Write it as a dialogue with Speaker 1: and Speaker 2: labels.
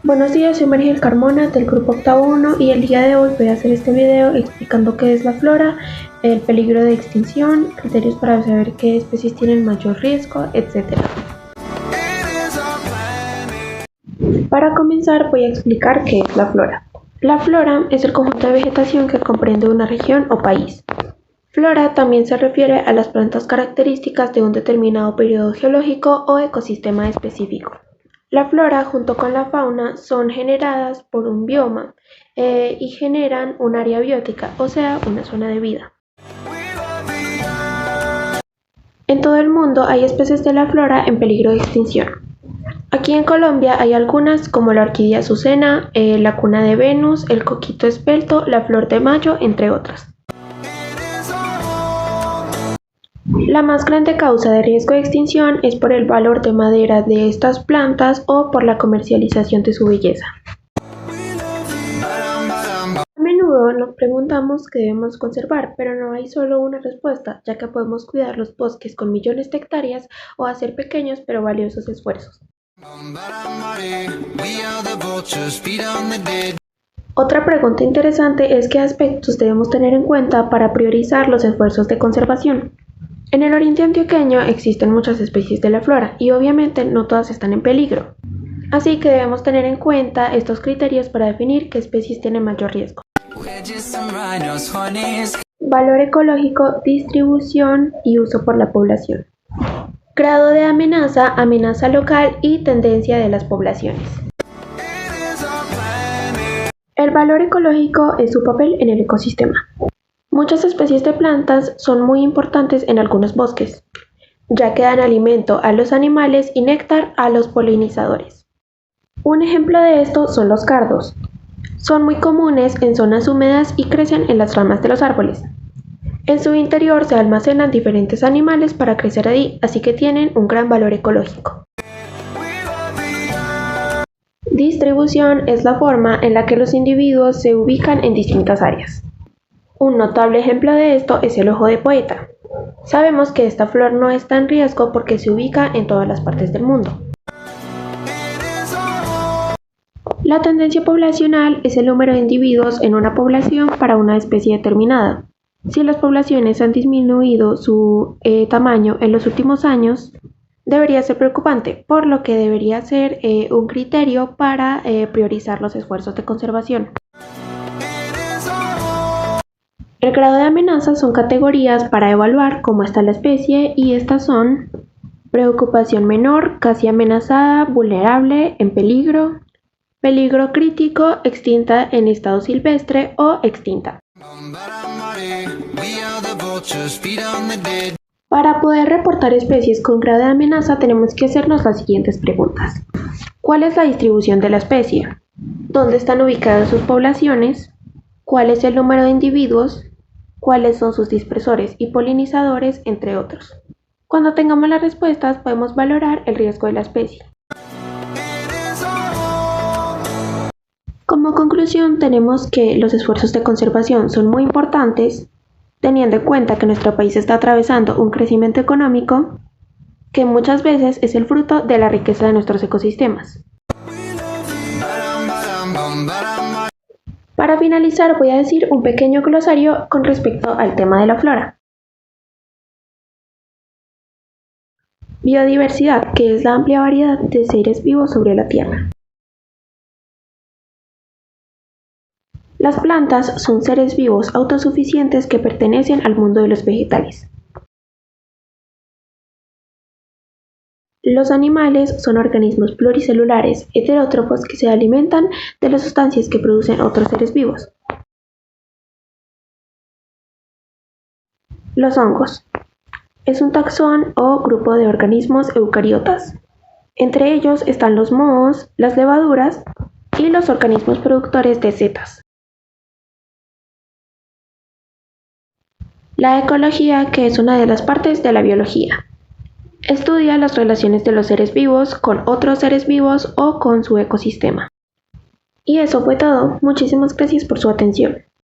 Speaker 1: Buenos días, soy María Carmona del grupo Octavo 1 y el día de hoy voy a hacer este video explicando qué es la flora, el peligro de extinción, criterios para saber qué especies tienen mayor riesgo, etc. Para comenzar voy a explicar qué es la flora. La flora es el conjunto de vegetación que comprende una región o país. Flora también se refiere a las plantas características de un determinado periodo geológico o ecosistema específico. La flora junto con la fauna son generadas por un bioma y generan un área biótica, o sea, una zona de vida. En todo el mundo hay especies de la flora en peligro de extinción. Aquí en Colombia hay algunas como la orquídea azucena, la cuna de Venus, el coquito esbelto, la flor de mayo, entre otras. La más grande causa de riesgo de extinción es por el valor de madera de estas plantas o por la comercialización de su belleza. A menudo nos preguntamos qué debemos conservar, pero no hay solo una respuesta, ya que podemos cuidar los bosques con millones de hectáreas o hacer pequeños pero valiosos esfuerzos. Otra pregunta interesante es qué aspectos debemos tener en cuenta para priorizar los esfuerzos de conservación. En el oriente antioqueño existen muchas especies de la flora y obviamente no todas están en peligro. Así que debemos tener en cuenta estos criterios para definir qué especies tienen mayor riesgo. Valor ecológico, distribución y uso por la población. Grado de amenaza, amenaza local y tendencia de las poblaciones. El valor ecológico es su papel en el ecosistema. Muchas especies de plantas son muy importantes en algunos bosques, ya que dan alimento a los animales y néctar a los polinizadores. Un ejemplo de esto son los cardos. Son muy comunes en zonas húmedas y crecen en las ramas de los árboles. En su interior se almacenan diferentes animales para crecer ahí, así que tienen un gran valor ecológico. Distribución es la forma en la que los individuos se ubican en distintas áreas. Un notable ejemplo de esto es el ojo de poeta. Sabemos que esta flor no está en riesgo porque se ubica en todas las partes del mundo. La tendencia poblacional es el número de individuos en una población para una especie determinada. Si las poblaciones han disminuido su tamaño en los últimos años, debería ser preocupante, por lo que debería ser un criterio para priorizar los esfuerzos de conservación. El grado de amenaza son categorías para evaluar cómo está la especie y estas son preocupación menor, casi amenazada, vulnerable, en peligro, peligro crítico, extinta en estado silvestre o extinta. Para poder reportar especies con grado de amenaza tenemos que hacernos las siguientes preguntas. ¿Cuál es la distribución de la especie? ¿Dónde están ubicadas sus poblaciones? ¿Cuál es el número de individuos? ¿Cuáles son sus dispersores y polinizadores, entre otros? Cuando tengamos las respuestas podemos valorar el riesgo de la especie. Como conclusión tenemos que los esfuerzos de conservación son muy importantes, teniendo en cuenta que nuestro país está atravesando un crecimiento económico que muchas veces es el fruto de la riqueza de nuestros ecosistemas. Para finalizar voy a decir un pequeño glosario con respecto al tema de la flora. Biodiversidad, que es la amplia variedad de seres vivos sobre la Tierra. Las plantas son seres vivos autosuficientes que pertenecen al mundo de los vegetales. Los animales son organismos pluricelulares heterótrofos que se alimentan de las sustancias que producen otros seres vivos. Los hongos. Es un taxón o grupo de organismos eucariotas. Entre ellos están los mohos, las levaduras y los organismos productores de setas. La ecología, que es una de las partes de la biología. Estudia las relaciones de los seres vivos con otros seres vivos o con su ecosistema. Y eso fue todo. Muchísimas gracias por su atención.